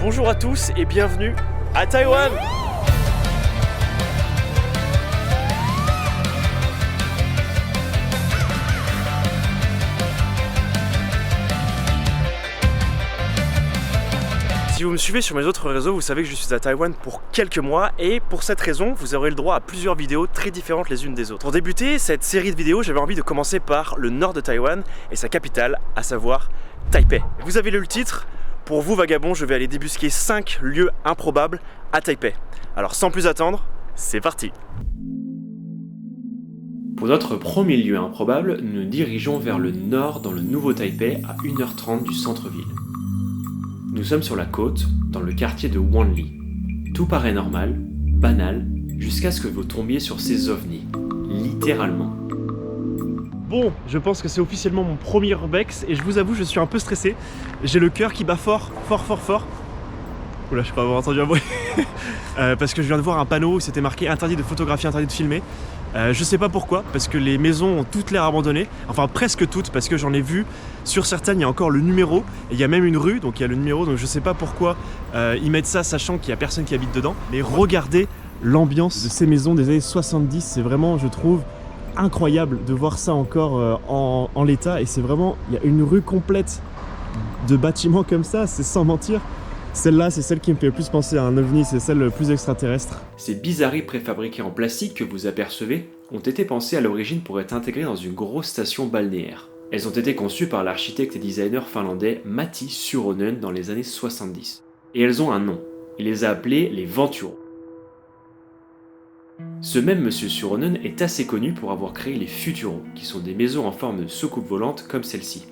Bonjour à tous et bienvenue à Taïwan. Si vous me suivez sur mes autres réseaux, vous savez que je suis à Taïwan pour quelques mois et pour cette raison, vous aurez le droit à plusieurs vidéos très différentes les unes des autres. Pour débuter cette série de vidéos, j'avais envie de commencer par le nord de Taïwan et sa capitale, à savoir Taipei. Vous avez lu le titre, pour vous vagabonds, je vais aller débusquer 5 lieux improbables à Taipei. Alors sans plus attendre, c'est parti! Pour notre premier lieu improbable, nous nous dirigeons vers le nord dans le nouveau Taipei à 1h30 du centre-ville. Nous sommes sur la côte, dans le quartier de Wanli. Tout paraît normal, banal, jusqu'à ce que vous tombiez sur ces ovnis, littéralement. Bon, je pense que c'est officiellement mon premier urbex et je vous avoue, je suis un peu stressé. J'ai le cœur qui bat fort. Oula, je crois avoir entendu un bruit. Parce que je viens de voir un panneau où c'était marqué interdit de photographier, interdit de filmer. Je sais pas pourquoi, parce que les maisons ont toutes l'air abandonnées, enfin presque toutes, parce que j'en ai vu sur certaines, il y a encore le numéro, et il y a même une rue, donc il y a le numéro, donc je sais pas pourquoi ils mettent ça, sachant qu'il y a personne qui habite dedans. Mais regardez l'ambiance de ces maisons des années 70, c'est vraiment, je trouve, incroyable de voir ça encore en l'état, et c'est vraiment, il y a une rue complète de bâtiments comme ça, c'est sans mentir. Celle-là, c'est celle qui me fait le plus penser à un ovni, c'est celle le plus extraterrestre. Ces bizarreries préfabriquées en plastique que vous apercevez ont été pensées à l'origine pour être intégrées dans une grosse station balnéaire. Elles ont été conçues par l'architecte et designer finlandais Matti Suronen dans les années 70. Et elles ont un nom, il les a appelées les Venturo. Ce même monsieur Suronen est assez connu pour avoir créé les Futuro, qui sont des maisons en forme de soucoupe volante comme celle-ci.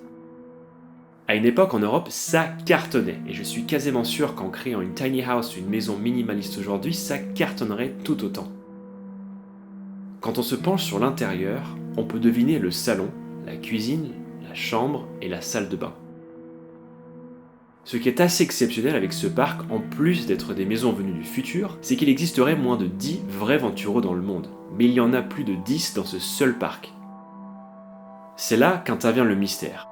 À une époque en Europe, ça cartonnait, et je suis quasiment sûr qu'en créant une tiny house ou une maison minimaliste aujourd'hui, ça cartonnerait tout autant. Quand on se penche sur l'intérieur, on peut deviner le salon, la cuisine, la chambre et la salle de bain. Ce qui est assez exceptionnel avec ce parc, en plus d'être des maisons venues du futur, c'est qu'il existerait moins de 10 vrais Venturo dans le monde, mais il y en a plus de 10 dans ce seul parc. C'est là qu'intervient le mystère.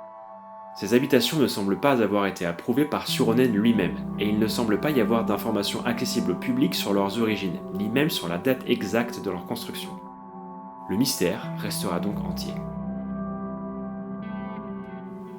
Ces habitations ne semblent pas avoir été approuvées par Suronen lui-même, et il ne semble pas y avoir d'informations accessibles au public sur leurs origines, ni même sur la date exacte de leur construction. Le mystère restera donc entier.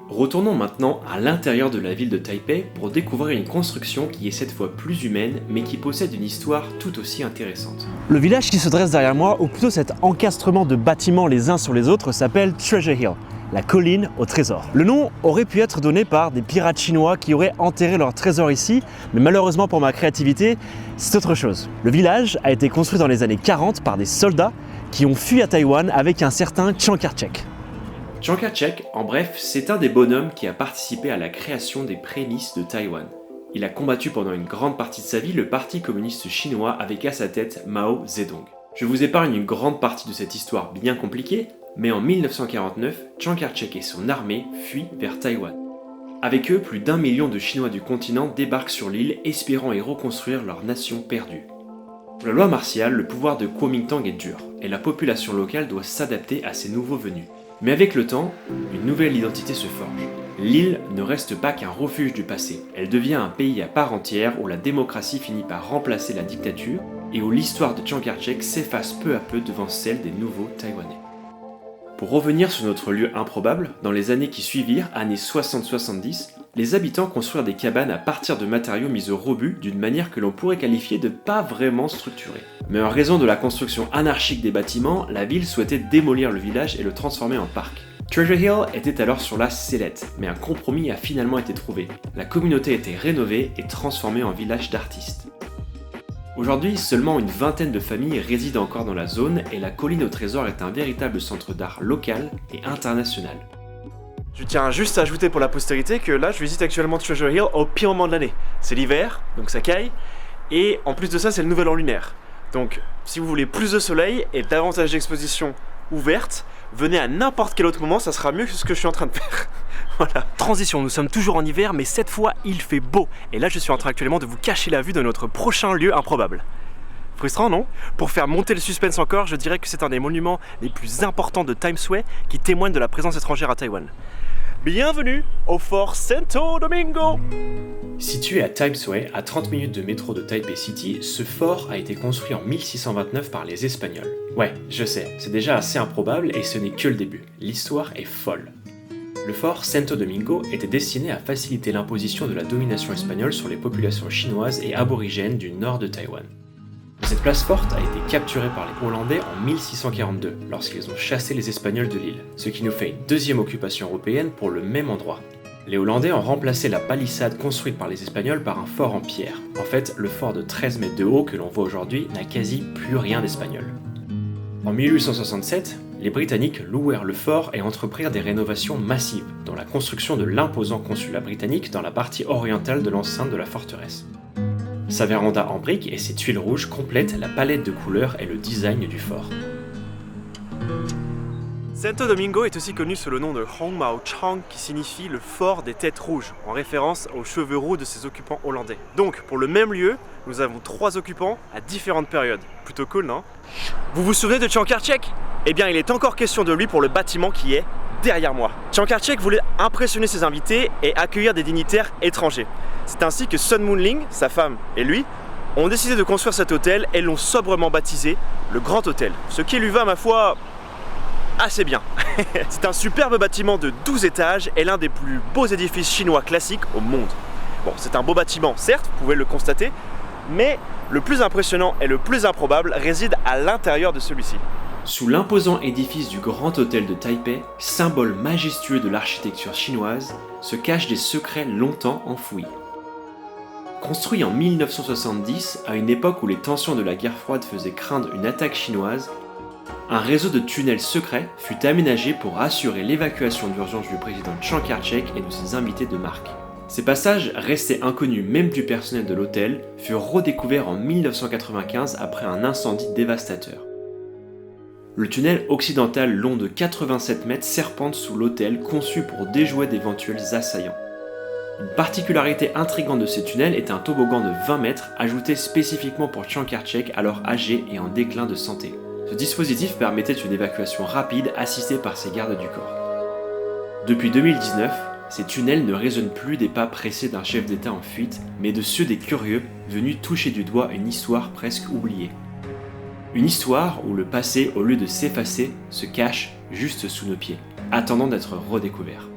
Retournons maintenant à l'intérieur de la ville de Taipei pour découvrir une construction qui est cette fois plus humaine, mais qui possède une histoire tout aussi intéressante. Le village qui se dresse derrière moi, ou plutôt cet encastrement de bâtiments les uns sur les autres, s'appelle Treasure Hill, la colline au trésor. Le nom aurait pu être donné par des pirates chinois qui auraient enterré leur trésor ici, mais malheureusement pour ma créativité, c'est autre chose. Le village a été construit dans les années 40 par des soldats qui ont fui à Taïwan avec un certain Chiang Kai-shek. Chiang Kai-shek, en bref, c'est un des bonhommes qui a participé à la création des prémices de Taïwan. Il a combattu pendant une grande partie de sa vie le parti communiste chinois avec à sa tête Mao Zedong. Je vous épargne une grande partie de cette histoire bien compliquée, mais en 1949, Chiang Kai-shek et son armée fuient vers Taïwan. Avec eux, plus d'1 million de Chinois du continent débarquent sur l'île, espérant y reconstruire leur nation perdue. Pour la loi martiale, le pouvoir de Kuomintang est dur, et la population locale doit s'adapter à ces nouveaux venus. Mais avec le temps, une nouvelle identité se forge. L'île ne reste pas qu'un refuge du passé, elle devient un pays à part entière où la démocratie finit par remplacer la dictature, et où l'histoire de Chiang Kai-shek s'efface peu à peu devant celle des nouveaux Taïwanais. Pour revenir sur notre lieu improbable, dans les années qui suivirent, années 60-70, les habitants construirent des cabanes à partir de matériaux mis au rebut d'une manière que l'on pourrait qualifier de pas vraiment structurée. Mais en raison de la construction anarchique des bâtiments, la ville souhaitait démolir le village et le transformer en parc. Treasure Hill était alors sur la sellette, mais un compromis a finalement été trouvé. La communauté a été rénovée et transformée en village d'artistes. Aujourd'hui, seulement une vingtaine de familles résident encore dans la zone et la colline au trésor est un véritable centre d'art local et international. Je tiens juste à ajouter pour la postérité que là, je visite actuellement Treasure Hill au pire moment de l'année. C'est l'hiver, donc ça caille, et en plus de ça, c'est le nouvel an lunaire. Donc, si vous voulez plus de soleil et davantage d'expositions ouvertes, venez à n'importe quel autre moment, ça sera mieux que ce que je suis en train de faire. Voilà. Transition, nous sommes toujours en hiver, mais cette fois, il fait beau. Et là, je suis en train actuellement de vous cacher la vue de notre prochain lieu improbable. Frustrant, non? Pour faire monter le suspense encore, je dirais que c'est un des monuments les plus importants de Times Square qui témoigne de la présence étrangère à Taïwan. Bienvenue au Fort Santo Domingo. Situé à Times Way, à 30 minutes de métro de Taipei City, ce fort a été construit en 1629 par les Espagnols. Ouais, je sais, c'est déjà assez improbable et ce n'est que le début. L'histoire est folle. Le fort Santo Domingo était destiné à faciliter l'imposition de la domination espagnole sur les populations chinoises et aborigènes du nord de Taïwan. Cette place forte a été capturée par les Hollandais en 1642, lorsqu'ils ont chassé les Espagnols de l'île, ce qui nous fait une deuxième occupation européenne pour le même endroit. Les Hollandais ont remplacé la palissade construite par les Espagnols par un fort en pierre. En fait, le fort de 13 mètres de haut que l'on voit aujourd'hui n'a quasi plus rien d'espagnol. En 1867, les Britanniques louèrent le fort et entreprirent des rénovations massives, dont la construction de l'imposant consulat britannique dans la partie orientale de l'enceinte de la forteresse. Sa véranda en briques et ses tuiles rouges complètent la palette de couleurs et le design du fort. Santo Domingo est aussi connu sous le nom de Hong Mao Chang, qui signifie le fort des têtes rouges, en référence aux cheveux roux de ses occupants hollandais. Donc, pour le même lieu, nous avons 3 occupants à différentes périodes. Plutôt cool, non? Vous vous souvenez de Chiang Kai-shek? Eh bien, il est encore question de lui pour le bâtiment qui est derrière moi. Chiang Kai-shek voulait impressionner ses invités et accueillir des dignitaires étrangers. C'est ainsi que Sun Moon-ling, sa femme et lui ont décidé de construire cet hôtel et l'ont sobrement baptisé le Grand Hôtel. Ce qui lui va, ma foi, assez bien. C'est un superbe bâtiment de 12 étages et l'un des plus beaux édifices chinois classiques au monde. Bon, c'est un beau bâtiment, certes, vous pouvez le constater, mais le plus impressionnant et le plus improbable réside à l'intérieur de celui-ci. Sous l'imposant édifice du Grand Hôtel de Taipei, symbole majestueux de l'architecture chinoise, se cachent des secrets longtemps enfouis. Construit en 1970, à une époque où les tensions de la guerre froide faisaient craindre une attaque chinoise, un réseau de tunnels secrets fut aménagé pour assurer l'évacuation d'urgence du président Chiang Kai-shek et de ses invités de marque. Ces passages, restés inconnus même du personnel de l'hôtel, furent redécouverts en 1995 après un incendie dévastateur. Le tunnel occidental long de 87 mètres serpente sous l'hôtel conçu pour déjouer d'éventuels assaillants. Une particularité intrigante de ces tunnels est un toboggan de 20 mètres ajouté spécifiquement pour Chiang Kai-shek alors âgé et en déclin de santé. Ce dispositif permettait une évacuation rapide assistée par ses gardes du corps. Depuis 2019, ces tunnels ne résonnent plus des pas pressés d'un chef d'État en fuite, mais de ceux des curieux venus toucher du doigt une histoire presque oubliée. Une histoire où le passé, au lieu de s'effacer, se cache juste sous nos pieds, attendant d'être redécouvert.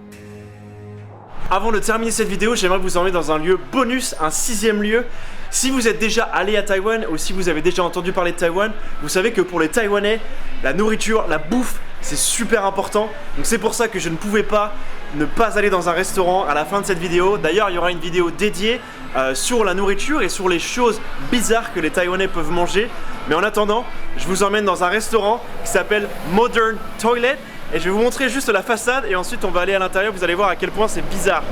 Avant de terminer cette vidéo, j'aimerais vous emmener dans un lieu bonus, un 6e lieu. Si vous êtes déjà allé à Taïwan ou si vous avez déjà entendu parler de Taïwan, vous savez que pour les Taïwanais, la nourriture, la bouffe, c'est super important. Donc c'est pour ça que je ne pouvais pas ne pas aller dans un restaurant à la fin de cette vidéo. D'ailleurs, il y aura une vidéo dédiée sur la nourriture et sur les choses bizarres que les Taïwanais peuvent manger. Mais en attendant, je vous emmène dans un restaurant qui s'appelle Modern Toilet. Et je vais vous montrer juste la façade et ensuite on va aller à l'intérieur, vous allez voir à quel point c'est bizarre.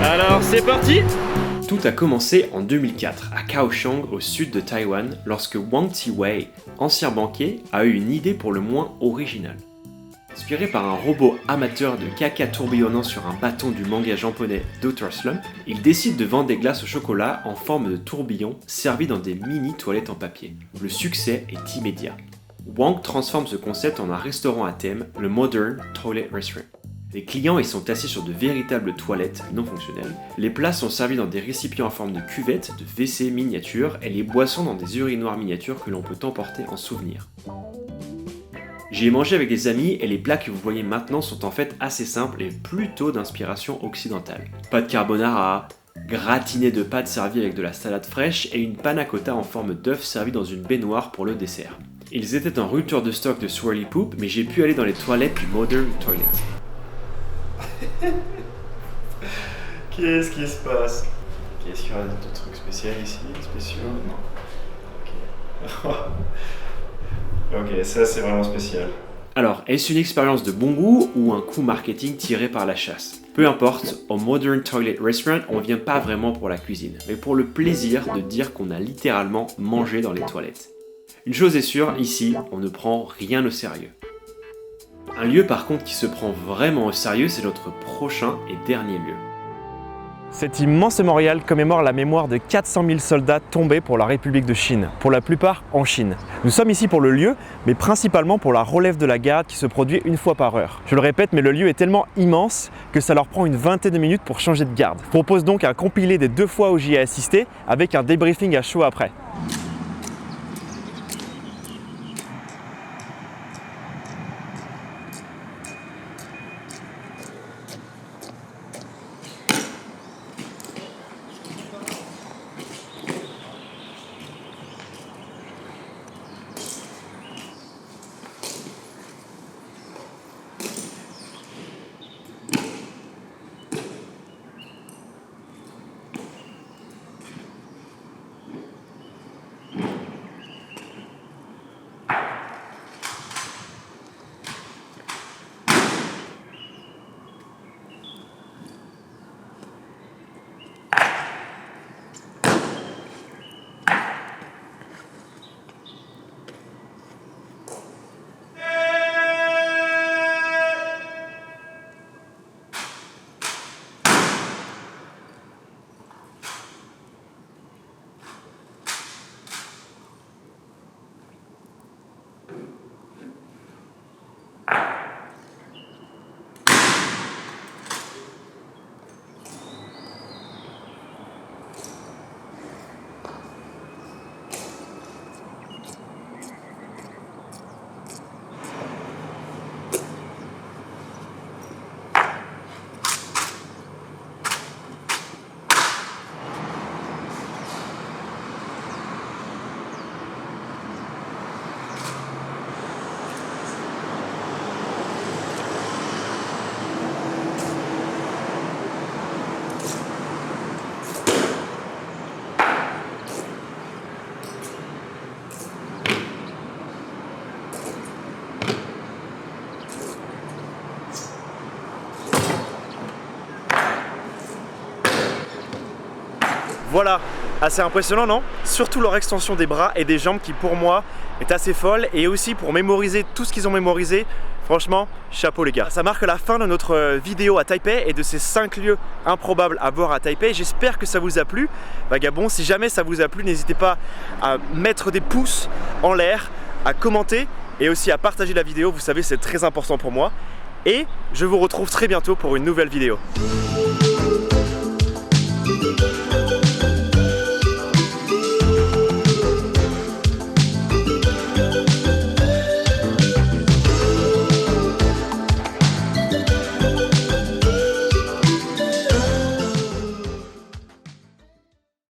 Alors c'est parti! Tout a commencé en 2004 à Kaohsiung au sud de Taïwan lorsque Wang Ti-wei, ancien banquier, a eu une idée pour le moins originale. Inspiré par un robot amateur de caca tourbillonnant sur un bâton du manga japonais Dr. Slump, il décide de vendre des glaces au chocolat en forme de tourbillon servis dans des mini toilettes en papier. Le succès est immédiat. Wang transforme ce concept en un restaurant à thème, le Modern Toilet Restaurant. Les clients y sont assis sur de véritables toilettes non fonctionnelles, les plats sont servis dans des récipients en forme de cuvette, de WC miniatures et les boissons dans des urinoirs miniatures que l'on peut emporter en souvenir. J'y ai mangé avec des amis et les plats que vous voyez maintenant sont en fait assez simples et plutôt d'inspiration occidentale. Pâte carbonara, gratiné de pâtes servies avec de la salade fraîche et une panna cotta en forme d'œuf servie dans une baignoire pour le dessert. Ils étaient en rupture de stock de Swirly Poop, mais j'ai pu aller dans les toilettes du Modern Toilet. Qu'est-ce qui se passe? Est-ce qu'il y aura d'autres trucs spéciaux ici? Spéciaux? Non. Ok. Ok, ça c'est vraiment spécial. Alors, est-ce une expérience de bon goût ou un coup marketing tiré par la chasse? Peu importe, au Modern Toilet Restaurant, on vient pas vraiment pour la cuisine, mais pour le plaisir de dire qu'on a littéralement mangé dans les toilettes. Une chose est sûre, ici, on ne prend rien au sérieux. Un lieu par contre qui se prend vraiment au sérieux, c'est notre prochain et dernier lieu. Cet immense mémorial commémore la mémoire de 400 000 soldats tombés pour la République de Chine, pour la plupart en Chine. Nous sommes ici pour le lieu, mais principalement pour la relève de la garde qui se produit une fois par heure. Je le répète, mais le lieu est tellement immense que ça leur prend une vingtaine de minutes pour changer de garde. Je propose donc un compilé des 2 fois où j'y ai assisté, avec un débriefing à chaud après. Voilà, assez impressionnant, non? Surtout leur extension des bras et des jambes qui pour moi est assez folle, et aussi pour mémoriser tout ce qu'ils ont mémorisé. Franchement, chapeau les gars. Ça marque la fin de notre vidéo à Taipei et de ces 5 lieux improbables à voir à Taipei. J'espère que ça vous a plu. Vagabond, si jamais ça vous a plu, n'hésitez pas à mettre des pouces en l'air, à commenter et aussi à partager la vidéo. Vous savez, c'est très important pour moi. Et je vous retrouve très bientôt pour une nouvelle vidéo.